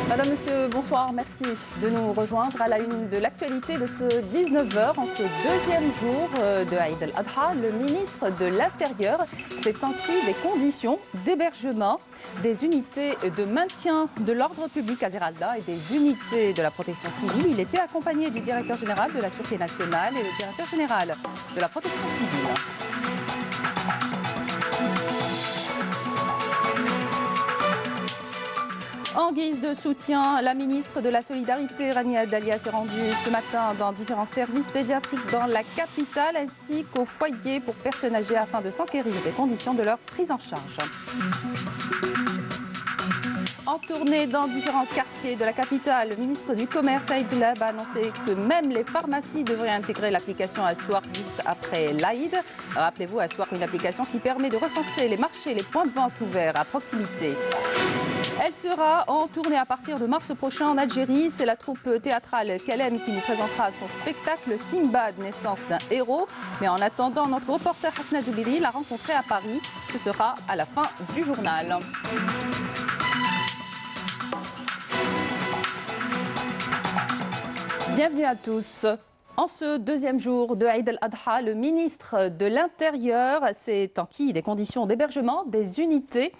Madame, Monsieur, bonsoir. Merci de nous rejoindre à la une de l'actualité de ce 19h. En ce deuxième jour de Aïd al-Adha, le ministre de l'Intérieur s'est enquis des conditions d'hébergement des unités de maintien de l'ordre public à Zeralda et des unités de la protection civile. Il était accompagné du directeur général de la Sûreté nationale et le directeur général de la protection civile. En guise de soutien, la ministre de la Solidarité, Rania Dalia, s'est rendue ce matin dans différents services pédiatriques dans la capitale ainsi qu'aux foyers pour personnes âgées afin de s'enquérir des conditions de leur prise en charge. En tournée dans différents quartiers de la capitale, le ministre du Commerce, Aïd Lab, a annoncé que même les pharmacies devraient intégrer l'application Aswar juste après l'Aïd. Rappelez-vous, Aswar, une application qui permet de recenser les marchés, les points de vente ouverts à proximité. Elle sera en tournée à partir de mars prochain en Algérie. C'est la troupe théâtrale Kalem qui nous présentera son spectacle Simbad, naissance d'un héros. Mais en attendant, notre reporter Hasna Zoubiri l'a rencontré à Paris. Ce sera à la fin du journal. Bienvenue à tous. En ce deuxième jour de Aïd al-Adha, le ministre de l'Intérieur s'est enquis des conditions d'hébergement des unités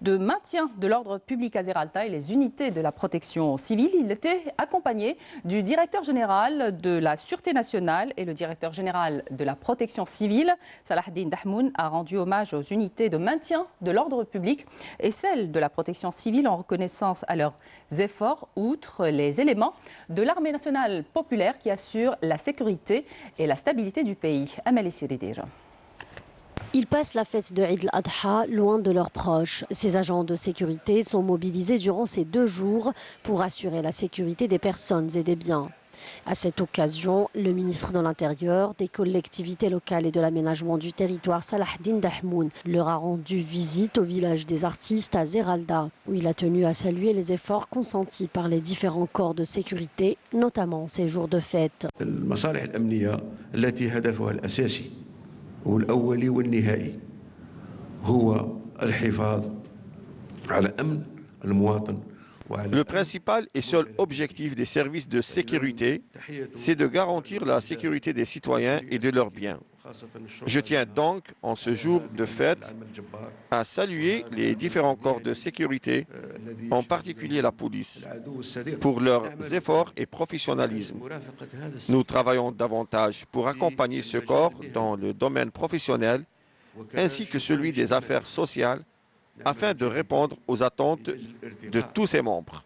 de maintien de l'ordre public à Zeralda et les unités de la protection civile. Il était accompagné du directeur général de la Sûreté nationale et le directeur général de la protection civile. Salahdine Dahmoun a rendu hommage aux unités de maintien de l'ordre public et celles de la protection civile en reconnaissance à leurs efforts, outre les éléments de l'armée nationale populaire qui assure la sécurité et la stabilité du pays. Amélie Siridir. Ils passent la fête de Eid al-Adha loin de leurs proches. Ces agents de sécurité sont mobilisés durant ces 2 jours pour assurer la sécurité des personnes et des biens. À cette occasion, le ministre de l'Intérieur, des collectivités locales et de l'aménagement du territoire, Salahdine Dahmoun, leur a rendu visite au village des artistes à Zeralda, où il a tenu à saluer les efforts consentis par les différents corps de sécurité, notamment ces jours de fête. المصالح الأمنية التي هدفها الأساسي والأولي والنهائي هو الحفاظ على أمن المواطن. Le principal et seul objectif des services de sécurité, c'est de garantir la sécurité des citoyens et de leurs biens. Je tiens donc, en ce jour de fête, à saluer les différents corps de sécurité, en particulier la police, pour leurs efforts et professionnalisme. Nous travaillons davantage pour accompagner ce corps dans le domaine professionnel, ainsi que celui des affaires sociales, afin de répondre aux attentes de tous ses membres.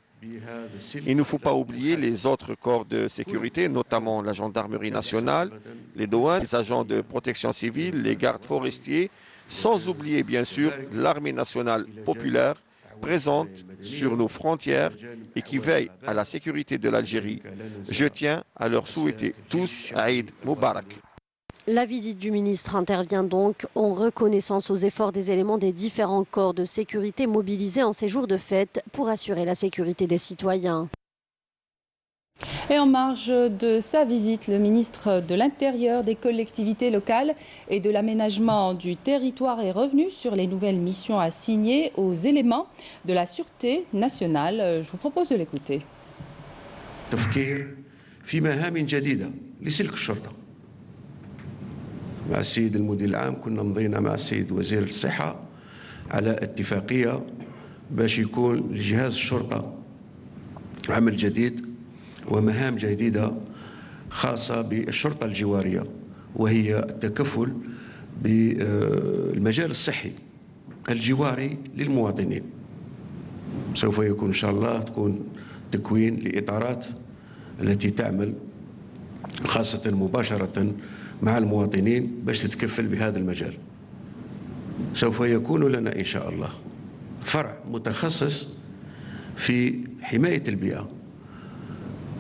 Il ne faut pas oublier les autres corps de sécurité, notamment la gendarmerie nationale, les douanes, les agents de protection civile, les gardes forestiers, sans oublier bien sûr l'armée nationale populaire présente sur nos frontières et qui veille à la sécurité de l'Algérie. Je tiens à leur souhaiter tous Aïd Moubarak. La visite du ministre intervient donc en reconnaissance aux efforts des éléments des différents corps de sécurité mobilisés en ces jours de fête pour assurer la sécurité des citoyens. Et en marge de sa visite, le ministre de l'Intérieur, des collectivités locales et de l'aménagement du territoire est revenu sur les nouvelles missions assignées aux éléments de la Sûreté nationale. Je vous propose de l'écouter. مع السيد المدير العام كنا مضينا مع السيد وزير الصحة على اتفاقية باش يكون لجهاز الشرطة عمل جديد ومهام جديدة خاصة بالشرطة الجوارية وهي التكفل بالمجال الصحي الجواري للمواطنين. سوف يكون إن شاء الله تكون تكوين لإطارات التي تعمل خاصة مباشرة مع المواطنين باش تتكفل بهذا المجال. سوف يكون لنا إن شاء الله فرع متخصص في حماية البيئة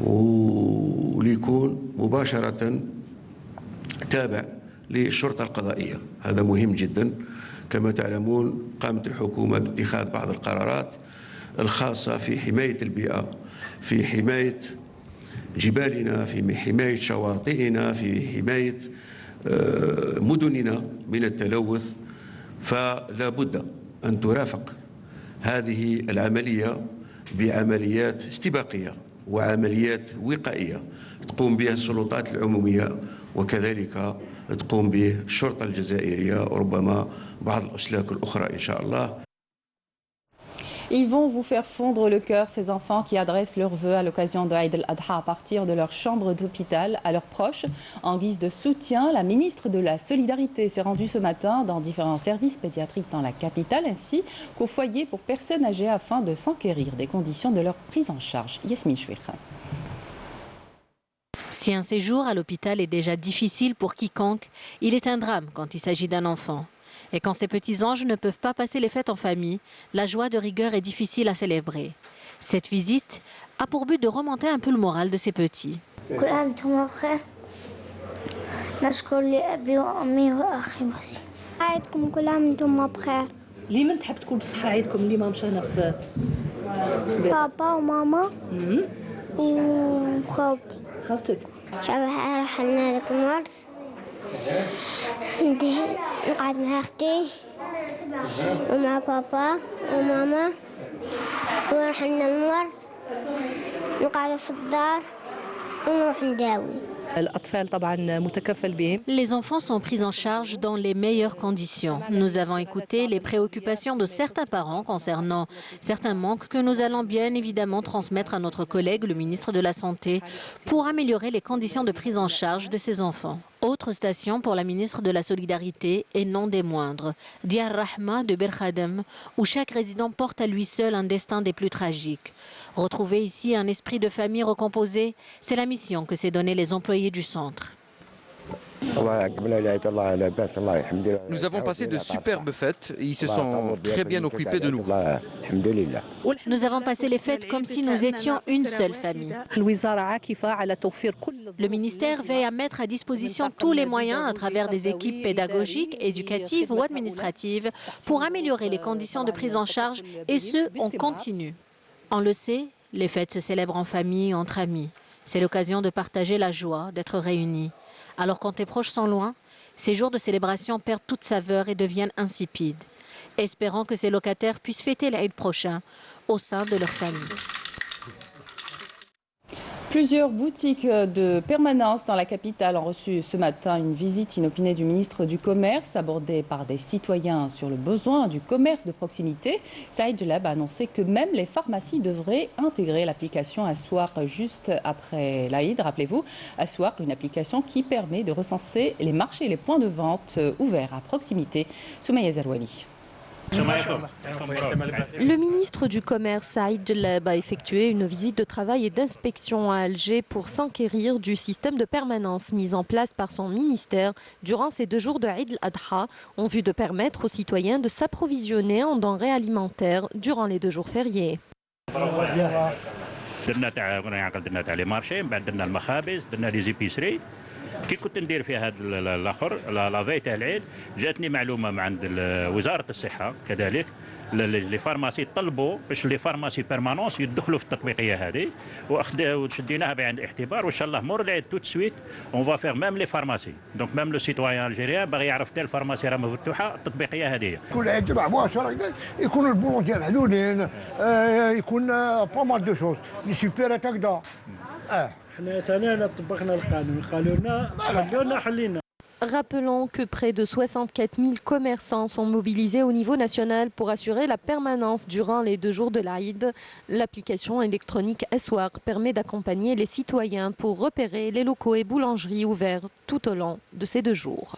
وليكون مباشرة تابع للشرطة القضائية. هذا مهم جدا. كما تعلمون قامت الحكومة باتخاذ بعض القرارات الخاصة في حماية البيئة، في حماية جبالنا، في حماية شواطئنا، في حماية مدننا من التلوث. فلا بد أن ترافق هذه العملية بعمليات استباقية وعمليات وقائية تقوم بها السلطات العمومية وكذلك تقوم به الشرطة الجزائرية وربما بعض الأسلاك الأخرى إن شاء الله. Ils vont vous faire fondre le cœur, ces enfants qui adressent leurs vœux à l'occasion de Eid al-Adha à partir de leur chambre d'hôpital à leurs proches. En guise de soutien, la ministre de la Solidarité s'est rendue ce matin dans différents services pédiatriques dans la capitale ainsi qu'au foyer pour personnes âgées afin de s'enquérir des conditions de leur prise en charge. Yasmine Chouir. Si un séjour à l'hôpital est déjà difficile pour quiconque, il est un drame quand il s'agit d'un enfant. Et quand ces petits anges ne peuvent pas passer les fêtes en famille, la joie de rigueur est difficile à célébrer. Cette visite a pour but de remonter un peu le moral de ces petits. بابا وماما وخوتي شبه رحنا لك مرت نقعد مع اختي ومع بابا وماما ورحنا المرت نقعد في الدار ونروح نداوي. Les enfants sont pris en charge dans les meilleures conditions. Nous avons écouté les préoccupations de certains parents concernant certains manques que nous allons bien évidemment transmettre à notre collègue, le ministre de la Santé, pour améliorer les conditions de prise en charge de ces enfants. Autre station pour la ministre de la Solidarité et non des moindres, Diyar Rahma de Berkhadem, où chaque résident porte à lui seul un destin des plus tragiques. Retrouver ici un esprit de famille recomposé, c'est la mission que s'est donnée les employés du centre. Nous avons passé de superbes fêtes et ils se sont très bien occupés de nous. Nous avons passé les fêtes comme si nous étions une seule famille. Le ministère veille à mettre à disposition tous les moyens à travers des équipes pédagogiques, éducatives ou administratives pour améliorer les conditions de prise en charge et ce, on continue. On le sait, les fêtes se célèbrent en famille, entre amis. C'est l'occasion de partager la joie, d'être réunis. Alors quand tes proches sont loin, ces jours de célébration perdent toute saveur et deviennent insipides. Espérons que ces locataires puissent fêter l'Aïd prochain au sein de leur famille. Plusieurs boutiques de permanence dans la capitale ont reçu ce matin une visite inopinée du ministre du Commerce, abordée par des citoyens sur le besoin du commerce de proximité. Saïd Jelab a annoncé que même les pharmacies devraient intégrer l'application Aswar juste après l'Aïd. Rappelez-vous, Aswar, une application qui permet de recenser les marchés et les points de vente ouverts à proximité. Soumaïa Zarouali. Le ministre du Commerce, Saïd Jelab, a effectué une visite de travail et d'inspection à Alger pour s'enquérir du système de permanence mis en place par son ministère durant ces 2 jours de Eid al-Adha, en vue de permettre aux citoyens de s'approvisionner en denrées alimentaires durant les 2 jours fériés. كي كنت ندير في هذا الاخر لافي تاع العيد جاتني معلومه من عند وزاره الصحه كذلك لي فارماسي طلبوا باش لي فارماسي بيرمانونس يدخلوا في التطبيقيه هذه وشديناها بعين الاعتبار وان شاء الله مور العيد تو سويت اون فا فيغ ميم لي فارماسي دونك ميم لو سيتويان الجيريان باغي يعرف تاع الفارماسي راه مفتوحه التطبيقيه هذه. كل عيد تبع مؤشر يكونوا البولونجير محلولين يكون با مال دو شوز لي سوبر هكذا. Rappelons que près de 64 000 commerçants sont mobilisés au niveau national pour assurer la permanence durant les 2 jours de l'Aïd. L'application électronique Aswar permet d'accompagner les citoyens pour repérer les locaux et boulangeries ouverts tout au long de ces 2 jours.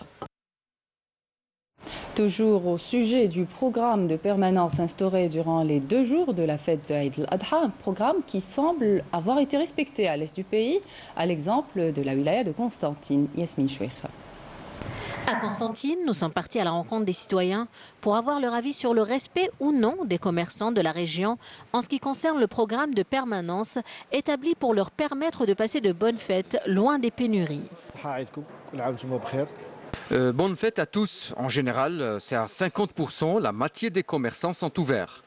Toujours au sujet du programme de permanence instauré durant les 2 jours de la fête de Eid al-Adha, un programme qui semble avoir été respecté à l'est du pays, à l'exemple de la wilaya de Constantine. Yasmine Chouir. À Constantine, nous sommes partis à la rencontre des citoyens pour avoir leur avis sur le respect ou non des commerçants de la région en ce qui concerne le programme de permanence établi pour leur permettre de passer de bonnes fêtes loin des pénuries. Bonne fête à tous. En général, c'est à 50%, la moitié des commerçants sont ouverts.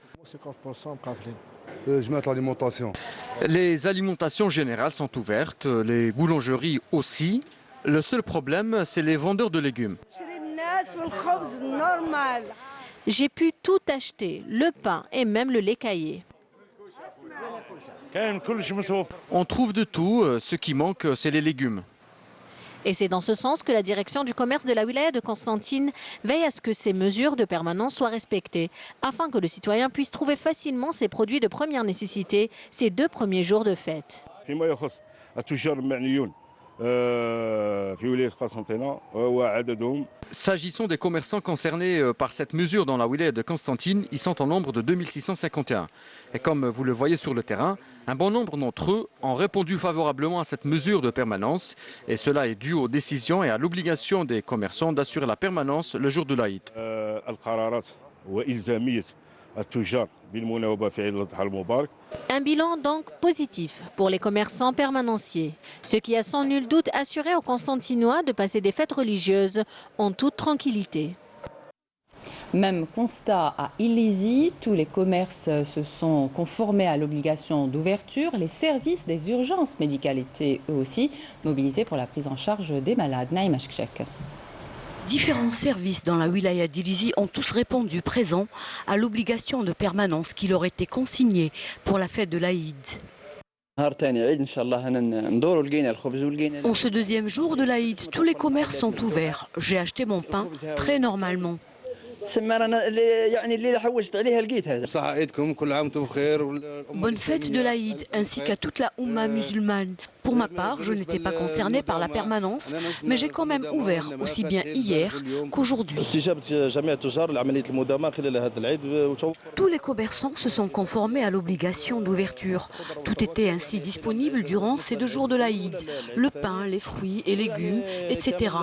Les alimentations générales sont ouvertes, les boulangeries aussi. Le seul problème, c'est les vendeurs de légumes. J'ai pu tout acheter, le pain et même le lait caillé. On trouve de tout, ce qui manque, c'est les légumes. Et c'est dans ce sens que la direction du commerce de la wilaya de Constantine veille à ce que ces mesures de permanence soient respectées, afin que le citoyen puisse trouver facilement ses produits de première nécessité ces 2 premiers jours de fête. S'agissant des commerçants concernés par cette mesure dans la wilaya de Constantine, ils sont en nombre de 2651. Et comme vous le voyez sur le terrain, un bon nombre d'entre eux ont répondu favorablement à cette mesure de permanence. Et cela est dû aux décisions et à l'obligation des commerçants d'assurer la permanence le jour de l'Aïd. Un bilan donc positif pour les commerçants permanenciers, ce qui a sans nul doute assuré aux Constantinois de passer des fêtes religieuses en toute tranquillité. Même constat à Illizi, tous les commerces se sont conformés à l'obligation d'ouverture. Les services des urgences médicales étaient eux aussi mobilisés pour la prise en charge des malades. Naïma Chkchek. Différents services dans la wilaya d'Illizi ont tous répondu présents à l'obligation de permanence qui leur était consignée pour la fête de l'Aïd. En ce deuxième jour de l'Aïd, tous les commerces sont ouverts. J'ai acheté mon pain très normalement. Bonne fête de l'Aïd ainsi qu'à toute la Oumma musulmane. Pour ma part, je n'étais pas concerné par la permanence, mais j'ai quand même ouvert aussi bien hier qu'aujourd'hui. Tous les commerçants se sont conformés à l'obligation d'ouverture. Tout était ainsi disponible durant ces 2 jours de l'Aïd. Le pain, les fruits et légumes, etc.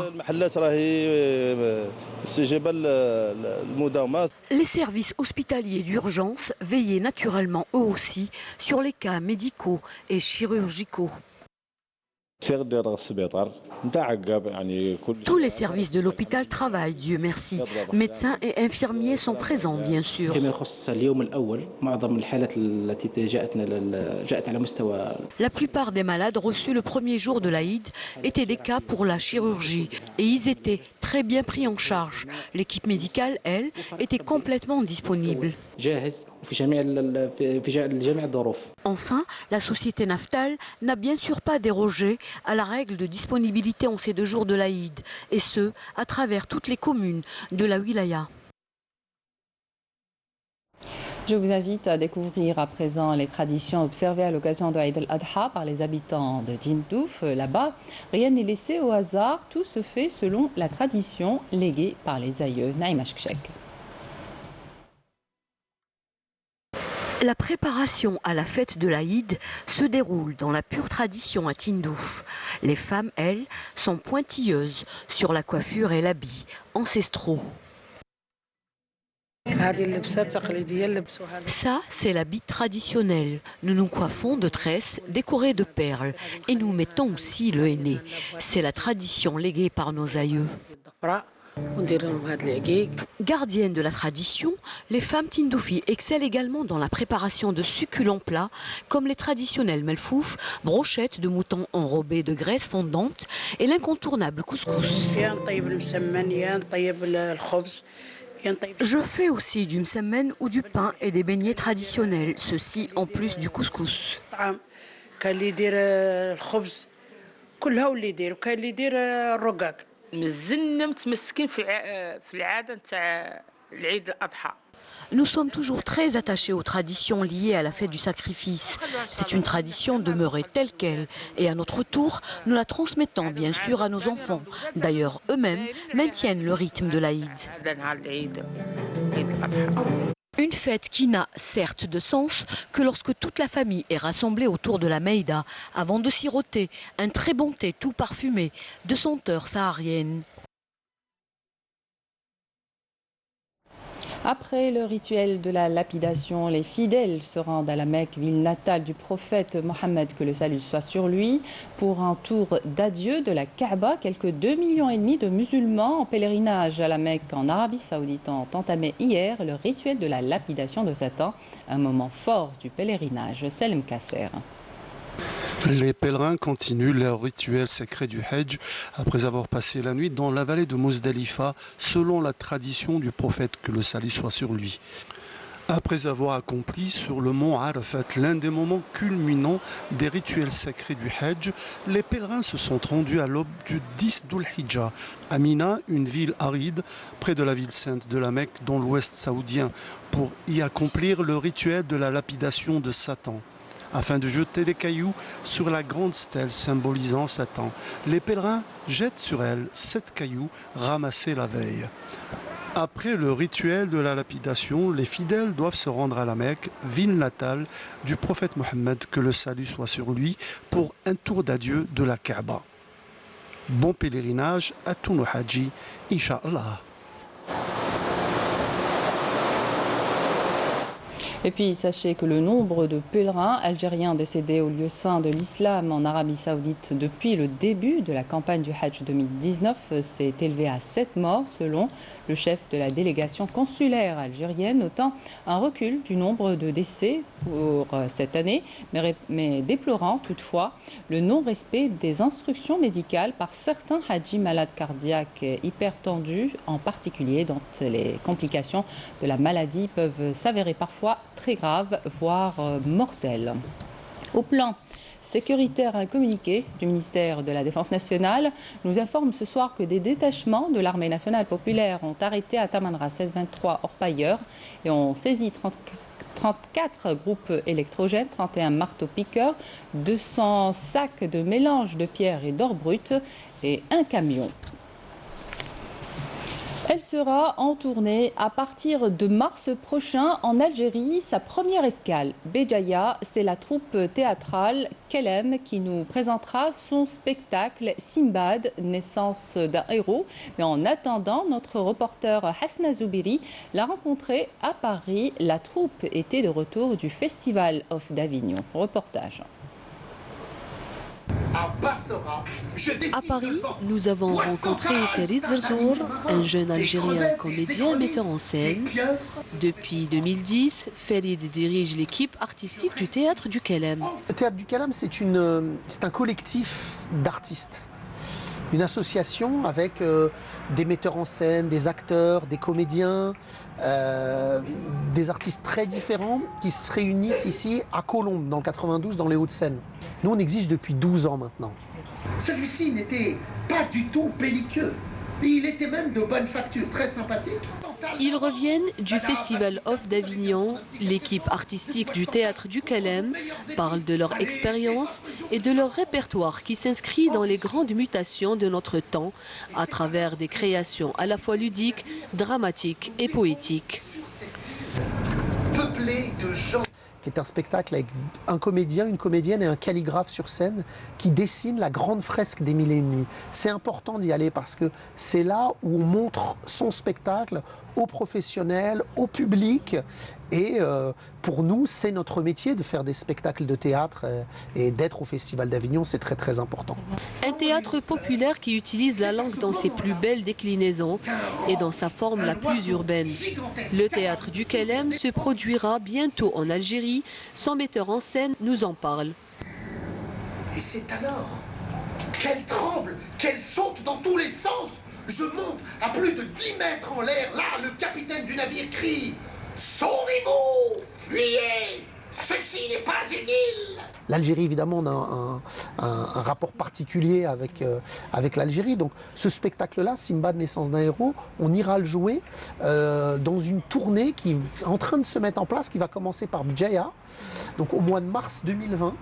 Les services hospitaliers d'urgence veillaient naturellement eux aussi sur les cas médicaux et chirurgicaux. Tous les services de l'hôpital travaillent, Dieu merci. Médecins et infirmiers sont présents, bien sûr. La plupart des malades reçus le premier jour de l'Aïd étaient des cas pour la chirurgie et ils étaient très bien pris en charge. L'équipe médicale, elle, était complètement disponible. Enfin, la société Naftal n'a bien sûr pas dérogé à la règle de disponibilité en ces 2 jours de l'Aïd, et ce, à travers toutes les communes de la wilaya. Je vous invite à découvrir à présent les traditions observées à l'occasion de Eid al-Adha par les habitants de Tindouf. Là-bas, rien n'est laissé au hasard, tout se fait selon la tradition léguée par les aïeux. Naïma Chkchek. La préparation à la fête de l'Aïd se déroule dans la pure tradition à Tindouf. Les femmes, elles, sont pointilleuses sur la coiffure et l'habit ancestraux. Ça, c'est l'habit traditionnel. Nous nous coiffons de tresses décorées de perles et nous mettons aussi le henné. C'est la tradition léguée par nos aïeux. Gardiennes de la tradition, les femmes Tindoufi excellent également dans la préparation de succulents plats comme les traditionnels melfouf, brochettes de mouton enrobées de graisse fondante et l'incontournable couscous. Je fais aussi du msemen ou du pain et des beignets traditionnels, ceci en plus du couscous. Nous sommes toujours très attachés aux traditions liées à la fête du sacrifice. C'est une tradition demeurée telle qu'elle et à notre tour, nous la transmettons bien sûr à nos enfants. D'ailleurs, eux-mêmes maintiennent le rythme de l'Aïd. Une fête qui n'a certes de sens que lorsque toute la famille est rassemblée autour de la Meïda avant de siroter un très bon thé tout parfumé de senteur saharienne. Après le rituel de la lapidation, les fidèles se rendent à la Mecque, ville natale du prophète Mohammed, que le salut soit sur lui, pour un tour d'adieu de la Kaaba. Quelques 2,5 millions de musulmans en pèlerinage à la Mecque en Arabie Saoudite ont entamé hier le rituel de la lapidation de Satan, un moment fort du pèlerinage. Selem Kasser. Les pèlerins continuent leur rituel sacré du Hajj après avoir passé la nuit dans la vallée de Muzdalifa selon la tradition du prophète, que le salut soit sur lui. Après avoir accompli sur le mont Arafat l'un des moments culminants des rituels sacrés du Hajj, les pèlerins se sont rendus à l'aube du 10 Dhul-Hijjah à Mina, une ville aride près de la ville sainte de la Mecque dans l'ouest saoudien, pour y accomplir le rituel de la lapidation de Satan. Afin de jeter des cailloux sur la grande stèle symbolisant Satan, les pèlerins jettent sur elle 7 cailloux ramassés la veille. Après le rituel de la lapidation, les fidèles doivent se rendre à la Mecque, ville natale du prophète Mohammed, que le salut soit sur lui, pour un tour d'adieu de la Kaaba. Bon pèlerinage à tous nos Hadji, Inch'Allah. Et puis, sachez que le nombre de pèlerins algériens décédés au lieu saint de l'islam en Arabie Saoudite depuis le début de la campagne du Hajj 2019 s'est élevé à 7 morts, selon le chef de la délégation consulaire algérienne, notant un recul du nombre de décès pour cette année, mais déplorant toutefois le non-respect des instructions médicales par certains Hadjis malades cardiaques hypertendus, en particulier dont les complications de la maladie peuvent s'avérer parfois très grave, voire mortel. Au plan sécuritaire, un communiqué du ministère de la Défense nationale nous informe ce soir que des détachements de l'armée nationale populaire ont arrêté à Tamanrasset 723 orpailleurs et ont saisi 34 groupes électrogènes, 31 marteaux-piqueurs, 200 sacs de mélange de pierres et d'or brut et un camion. Elle sera en tournée à partir de mars prochain en Algérie. Sa première escale, Béjaïa, c'est la troupe théâtrale Kelem qui nous présentera son spectacle Simbad, naissance d'un héros. Mais en attendant, notre reporter Hasna Zoubiri l'a rencontré à Paris. La troupe était de retour du Festival of d'Avignon. Reportage. À Paris, nous avons rencontré Farid Zerzour, un jeune Algérien comédien metteur en scène. Depuis 2010, Farid dirige l'équipe artistique du Théâtre du Kelem. Le Théâtre du Kelem, c'est un collectif d'artistes. Une association avec des metteurs en scène, des acteurs, des comédiens, des artistes très différents qui se réunissent ici à Colombes, dans le 92, dans les Hauts-de-Seine. Nous, on existe depuis 12 ans maintenant. Celui-ci n'était pas du tout belliqueux. Il était même de bonne facture, très sympathique. Ils reviennent du Festival of d'Avignon. L'équipe artistique du Théâtre du Kelem parle de leur expérience et de leur répertoire qui s'inscrit dans les grandes mutations de notre temps à travers des créations à la fois ludiques, dramatiques et poétiques. Peuplé de gens. Qui est un spectacle avec un comédien, une comédienne et un calligraphe sur scène qui dessine la grande fresque des Mille et une nuits. C'est important d'y aller parce que c'est là où on montre son spectacle aux professionnels, au public. Et pour nous, c'est notre métier de faire des spectacles de théâtre et d'être au Festival d'Avignon, c'est très très important. Un théâtre populaire qui utilise la langue dans ses plus belles déclinaisons et dans sa forme la plus urbaine. Le Théâtre du Kelem se produira bientôt en Algérie. Son metteur en scène nous en parle. Et c'est alors qu'elle tremble, qu'elle saute dans tous les sens. Je monte à plus de 10 mètres en l'air. Là, le capitaine du navire crie: sauvez-vous, fuyez, ceci n'est pas une île. L'Algérie, évidemment, on a un rapport particulier avec l'Algérie. Donc ce spectacle-là, Simbad, naissance d'un héros, on ira le jouer dans une tournée qui est en train de se mettre en place, qui va commencer par Béjaïa, donc au mois de mars 2020.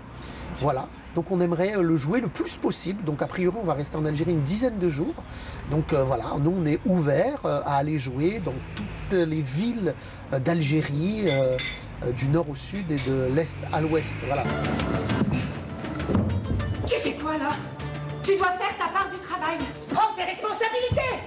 Voilà. Donc on aimerait le jouer le plus possible. Donc a priori, on va rester en Algérie une dizaine de jours. Donc voilà, nous on est ouverts à aller jouer dans toutes les villes d'Algérie, du nord au sud et de l'est à l'ouest. Voilà. Tu fais quoi là? Tu dois faire ta part du travail. Prends tes responsabilités.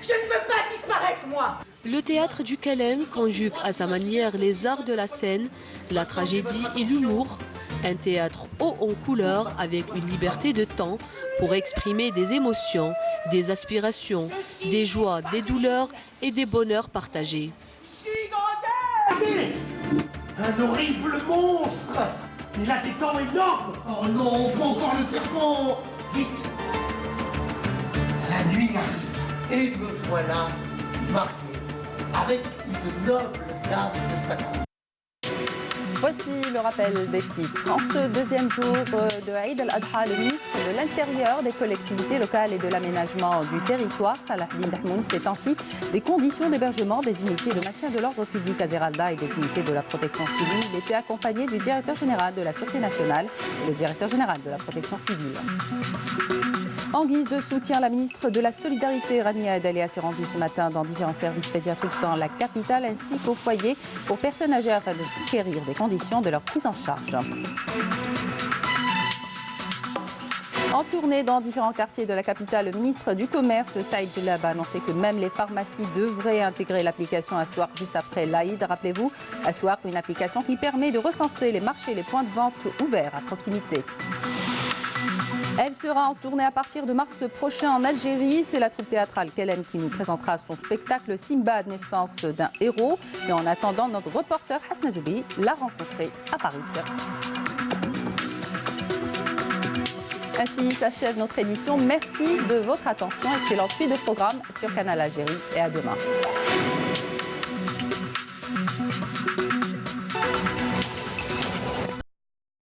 Je ne veux pas disparaître, moi. Le théâtre du Kalem conjugue à sa manière les arts de la scène, la tragédie et l'humour. Un théâtre haut en couleurs avec une liberté de temps pour exprimer des émotions, des aspirations, des joies, des douleurs et des bonheurs partagés. Un horrible monstre! Il a des dents énormes! Oh non, pas encore le serpent! Vite! La nuit arrive et me voilà marié avec une noble dame de sa cour. Voici le rappel des titres. En ce deuxième jour de Eid al-Adha, le ministre de l'Intérieur, des collectivités locales et de l'aménagement du territoire, Salahdine Dahmoun, s'est enquis des conditions d'hébergement des unités de maintien de l'ordre public à Zeralda et des unités de la protection civile. Il était accompagné du directeur général de la Sûreté nationale et le directeur général de la protection civile. En guise de soutien, la ministre de la Solidarité, Rania Adalia, s'est rendue ce matin dans différents services pédiatriques dans la capitale ainsi qu'au foyer pour personnes âgées afin de s'acquérir des conditions de leur prise en charge. En tournée dans différents quartiers de la capitale, le ministre du Commerce, Saïd Djellab, a annoncé que même les pharmacies devraient intégrer l'application Aswaq juste après l'Aïd. Rappelez-vous, Aswaq, une application qui permet de recenser les marchés et les points de vente ouverts à proximité. Elle sera en tournée à partir de mars prochain en Algérie. C'est la troupe théâtrale Kelem qui nous présentera son spectacle Simbad, naissance d'un héros. Et en attendant, notre reporter Hasna Zoubi l'a rencontré à Paris. Ainsi s'achève notre édition. Merci de votre attention. Excellente suite de programme sur Canal Algérie et à demain.